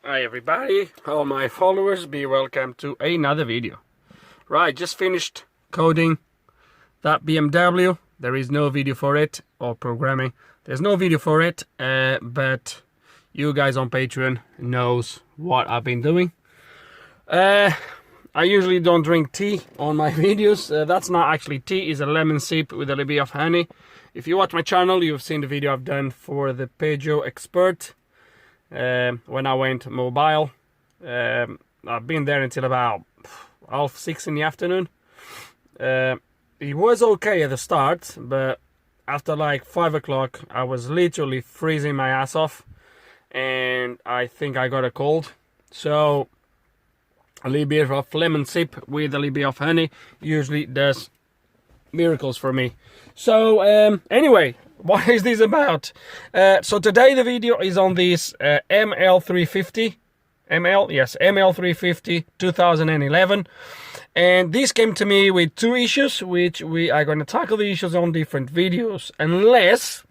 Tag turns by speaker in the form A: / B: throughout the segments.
A: Hi everybody, all my followers, be welcome to another video. Right, just finished coding that BMW. There is no video for it, or programming. There's no video for it, but you guys on Patreon knows what I've been doing. I usually don't drink tea on my videos. That's not actually tea, it's a lemon sip with a little bit of honey. If you watch my channel, you've seen the video I've done for the Peugeot Expert. When I went mobile. I've been there until about 6:30 in the afternoon. It was okay at the start, but after like 5 o'clock I was literally freezing my ass off, and I think I got a cold. So a little bit of lemon sip with a little bit of honey usually does miracles for me. So anyway, what is this about? So today the video is on this ML350 ML350 2011, and this came to me with two issues, which we are going to tackle the issues on different videos unless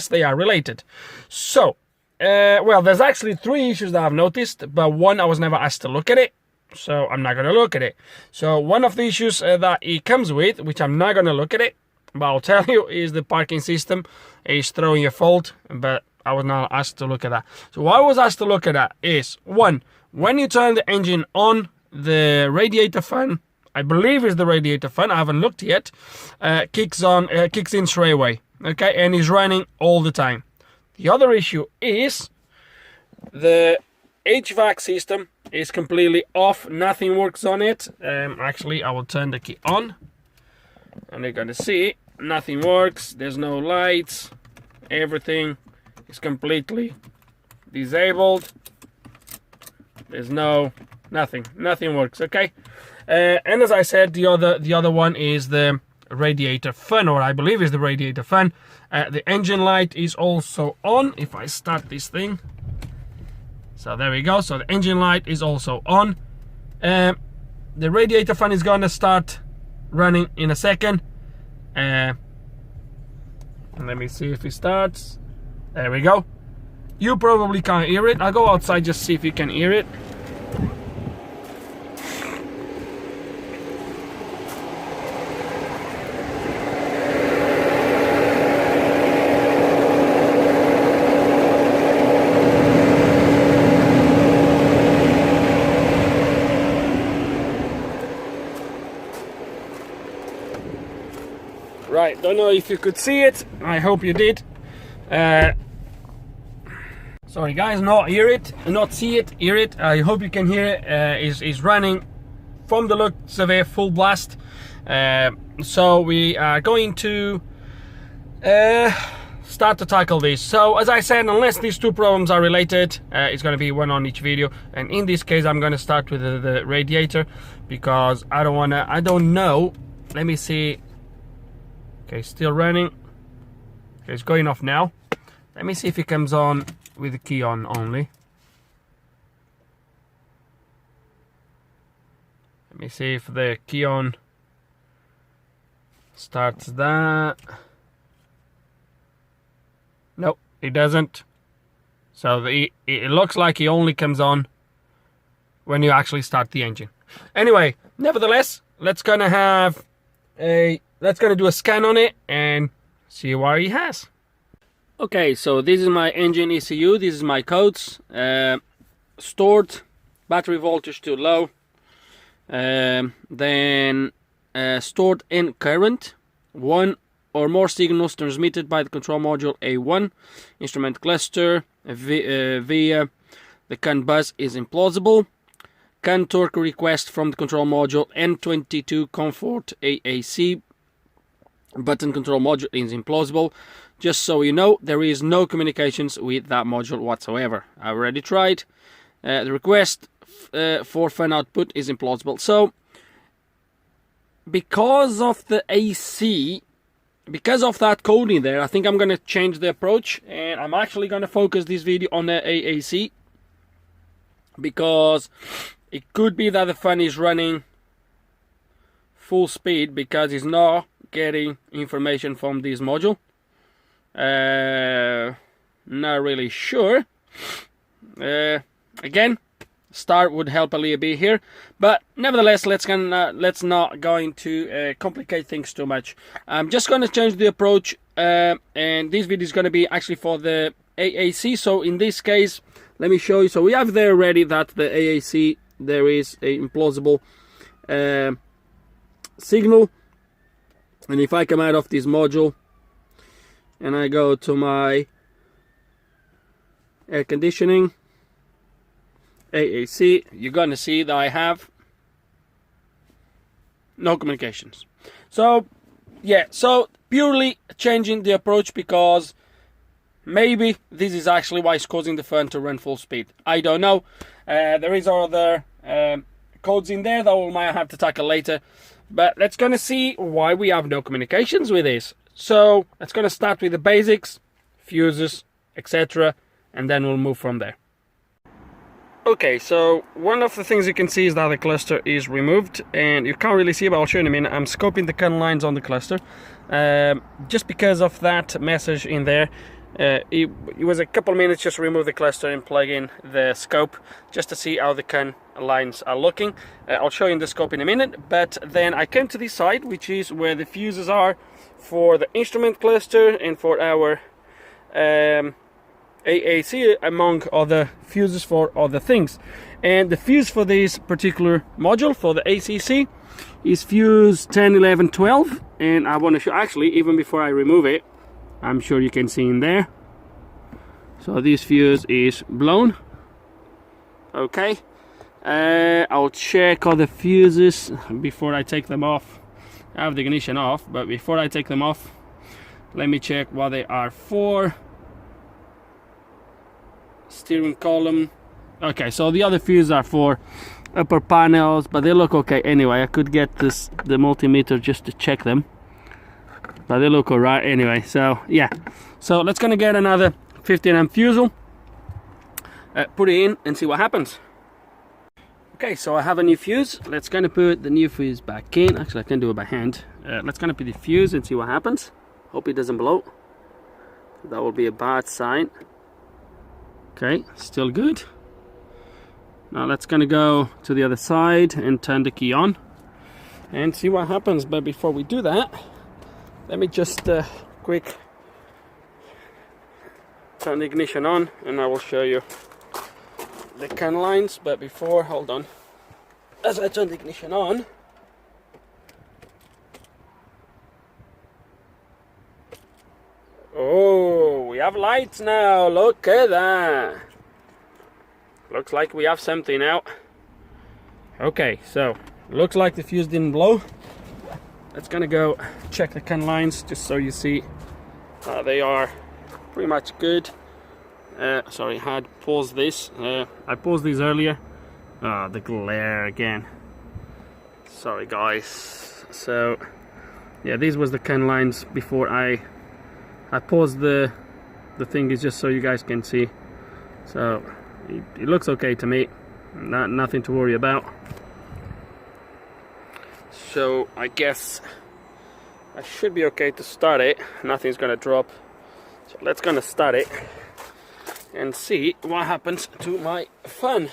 A: they are related. So well, there's actually three issues that I've noticed, but one I was never asked to look at it, so I'm not going to look at it. So one of the issues that it comes with, which I'm not going to look at it, but I'll tell you, is the parking system is throwing a fault, but I was not asked to look at that. So what I was asked to look at that is, one, when you turn the engine on, the radiator fan, I believe is the radiator fan, I haven't looked yet, kicks in straight away, okay, and is running all the time. The other issue is the HVAC system is completely off, nothing works on it. Actually, I will turn the key on, and you're gonna see nothing works. There's no lights, everything is completely disabled. There's nothing works, okay. And as I said, the other one is the radiator fan, or I believe is the radiator fan. The engine light is also on. If I start this thing, so there we go. So the engine light is also on. The radiator fan is gonna start running in a second. Let me see if it starts. There we go. You probably can't hear it. I'll go outside just see if you can hear it. Right, don't know if you could see it. I hope you did. Sorry guys, not see it, hear it. I hope you can hear it. Is running from the looks of it full blast. So we are going to start to tackle this. So as I said, unless these two problems are related, it's going to be one on each video, and in this case I'm going to start with the radiator, because I don't know. Let me see. Okay, still running. Okay, it's going off now. Let me see if it comes on with the key on only. Let me see if the key on starts that. Nope, it doesn't. So it looks like it only comes on when you actually start the engine. Anyway, nevertheless, let's gonna do a scan on it and see what it has. Okay, so this is my engine ECU, this is my codes. Stored battery voltage too low, then stored in current, one or more signals transmitted by the control module A1 instrument cluster via the CAN bus is implausible. CAN torque request from the control module N22 comfort AAC button control module is implausible. Just so you know, there is no communications with that module whatsoever. I already tried. The request for fan output is implausible. So because of the AC, because of that coding there, I think I'm going to change the approach, and I'm actually going to focus this video on the AAC, because it could be that the fan is running full speed because it's not getting information from this module. Not really sure. again, start would help a little bit here, but nevertheless, let's not going to complicate things too much. I'm just going to change the approach, and this video is going to be actually for the AAC. So in this case, let me show you. So we have there already that the AAC, there is a implausible signal, and if I come out of this module and I go to my air conditioning AAC, you're gonna see that I have no communications. So yeah, so purely changing the approach, because maybe this is actually why it's causing the fan to run full speed. I don't know. There is other codes in there that we might have to tackle later, but let's gonna see why we have no communications with this. So let's gonna start with the basics, fuses, etc., and then we'll move from there. Okay, so one of the things you can see is that the cluster is removed, and you can't really see, but I'll show you in a minute. I'm scoping the CAN lines on the cluster, just because of that message in there. It was a couple of minutes just to remove the cluster and plug in the scope, just to see how the CAN lines are looking. I'll show you in the scope in a minute, but then I came to this side, which is where the fuses are for the instrument cluster and for our AAC, among other fuses for other things. And the fuse for this particular module for the ACC is fuse 10, 11, 12, and I want to show, actually, even before I remove it, I'm sure you can see in there. So this fuse is blown. Okay, I'll check all the fuses before I take them off. I have the ignition off, but before I take them off, let me check what they are for. Steering column. Okay, so the other fuses are for upper panels, but they look okay anyway. I could get the multimeter just to check them, but they look alright anyway. So yeah, so let's gonna get another 15 amp fusel, put it in and see what happens. Okay, so I have a new fuse. Let's gonna put the new fuse back in. Actually, I can do it by hand. Let's gonna put the fuse and see what happens. Hope it doesn't blow. That will be a bad sign. Okay, still good. Now let's gonna go to the other side and turn the key on and see what happens. But before we do that, let me just quick turn the ignition on and I will show you the CAN lines. But before, hold on, as I turn the ignition on, oh, we have lights now. Look at that. Looks like we have something out. Okay, so looks like the fuse didn't blow. Let's gonna go check the CAN lines just so you see they are pretty much good. Sorry, I had paused this. I paused these earlier. The glare again. Sorry guys. So yeah, these was the CAN lines before I paused the thing, is just so you guys can see. So it looks okay to me, nothing to worry about. So I guess I should be okay to start it. Nothing's gonna drop. So let's gonna start it and see what happens to my fan.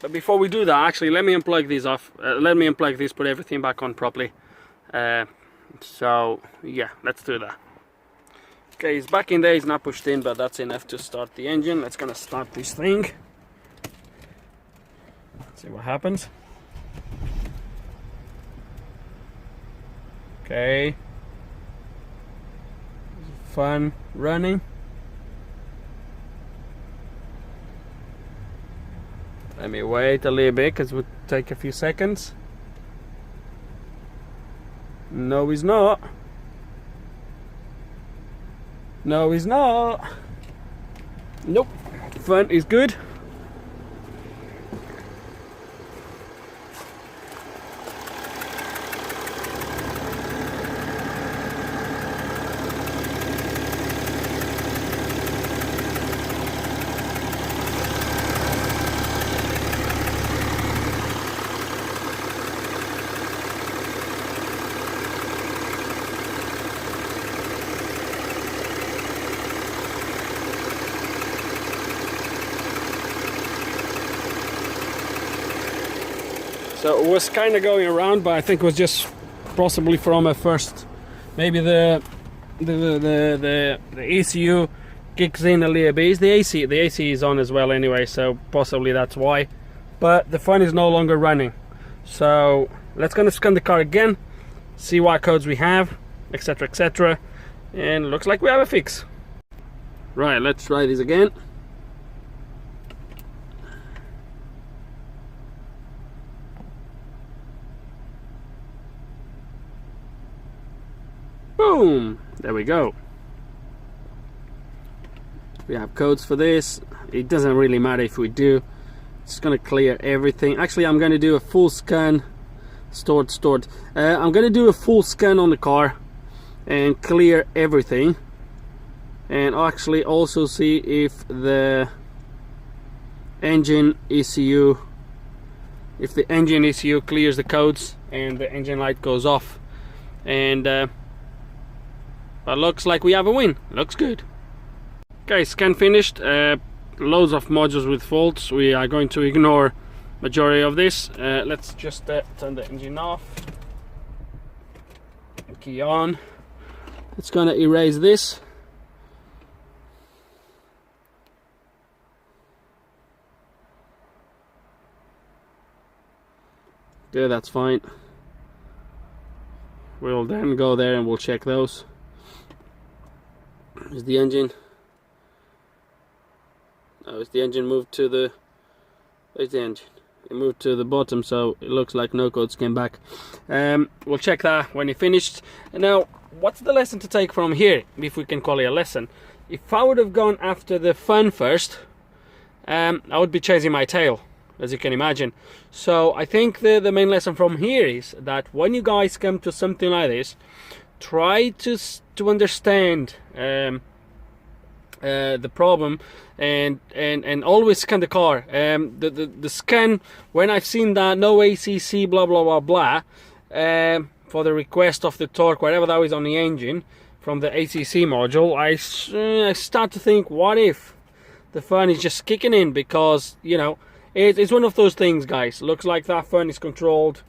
A: But before we do that, actually, let me unplug these off. Let me unplug these, put everything back on properly. So yeah, let's do that. Okay, it's back in there, it's not pushed in, but that's enough to start the engine. Let's gonna start this thing. See what happens. Okay. Fun running. Let me wait a little bit because it would take a few seconds. No, he's not. No, he's not. Nope. Fun is good. So it was kind of going around, but I think it was just possibly from a first, maybe the ECU kicks in a little bit. The AC is on as well anyway, so possibly that's why. But the fan is no longer running. So let's gonna scan the car again, see what codes we have, etc, etc, and looks like we have a fix. Right, let's try this again. Boom! There we go. We have codes for this. It doesn't really matter if we do. It's gonna clear everything. Actually, I'm gonna do a full scan. Stored. I'm gonna do a full scan on the car and clear everything, and actually also see if the engine ECU, clears the codes and the engine light goes off. And but looks like we have a win. Looks good. Okay, scan finished. Loads of modules with faults. We are going to ignore majority of this. Let's just turn the engine off, key on. It's gonna erase this. Yeah, that's fine. We'll then go there and we'll check those. Is the engine? Oh, is the engine moved to the? Where's the engine? It moved to the bottom, so it looks like no codes came back. We'll check that when it finished. And now, what's the lesson to take from here, if we can call it a lesson? If I would have gone after the fan first, I would be chasing my tail, as you can imagine. So I think the main lesson from here is that when you guys come to something like this, try to understand the problem, and always scan the car. The scan, when I've seen that no ACC blah blah blah blah for the request of the torque, whatever that is on the engine from the ACC module, I start to think, what if the fan is just kicking in? Because, you know, it's one of those things, guys. Looks like that fan is controlled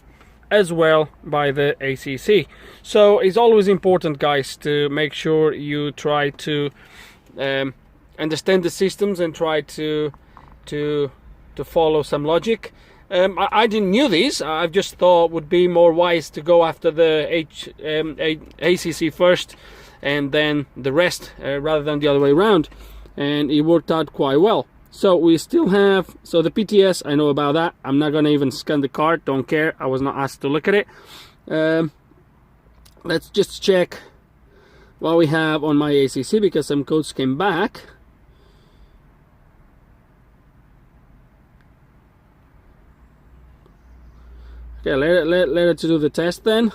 A: as well by the ACC. So it's always important, guys, to make sure you try to understand the systems and try to follow some logic. I didn't knew this. I've just thought it would be more wise to go after the ACC first and then the rest, rather than the other way around, and it worked out quite well. So we still have, so the PTS, I know about that. I'm not gonna even scan the car, don't care, I was not asked to look at it. Let's just check what we have on my ACC, because some codes came back. Okay, let it do the test then.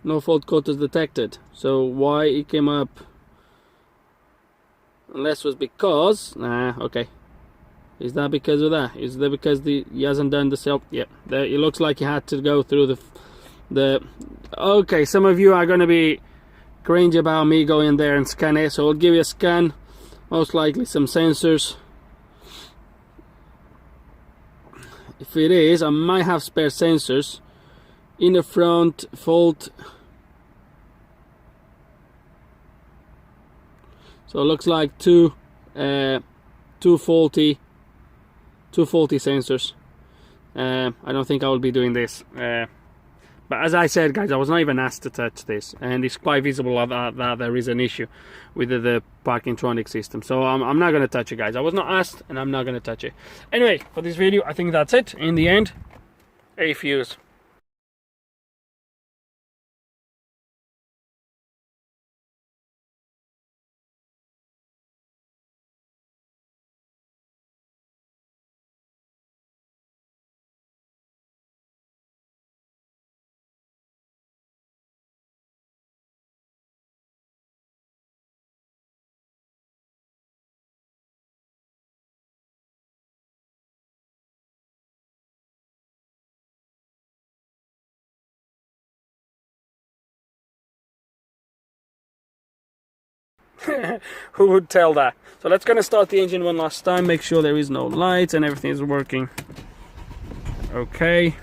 A: No fault code is detected. So why it came up? Unless it was because, okay. Is that because of that? Is that because he hasn't done the self? Yep, it looks like he had to go through the. Okay, some of you are going to be cringe about me going there and scan it, so I'll give you a scan. Most likely some sensors. If it is, I might have spare sensors in the front fault. So it looks like two faulty sensors. I don't think I will be doing this. But as I said, guys, I was not even asked to touch this, and it's quite visible that there is an issue with the parkingtronic system. So I'm not going to touch it, guys. I was not asked, and I'm not going to touch it. Anyway, for this video, I think that's it. In the end, a fuse. Who would tell that? So let's gonna start the engine one last time, make sure there is no lights and everything is working. Okay,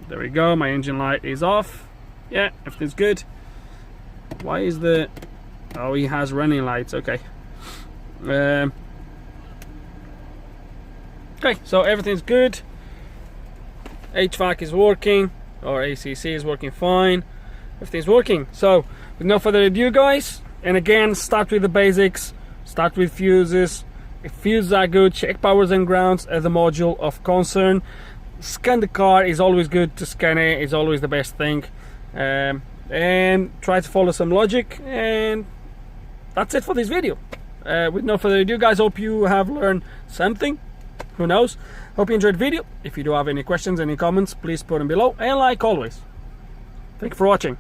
A: there we go, my engine light is off. Yeah, everything's good. Why is the... oh, he has running lights, okay. Okay, so everything's good. HVAC is working, or ACC is working fine. Everything's working. So, with no further ado, guys, and again, start with the basics. Start with fuses. If fuses are good, check powers and grounds as a module of concern. Scan the car is always good to scan it. It's always the best thing. And try to follow some logic. And that's it for this video. With no further ado, guys, hope you have learned something. Who knows? Hope you enjoyed the video. If you do have any questions, any comments, please put them below. And like always, thank you for watching.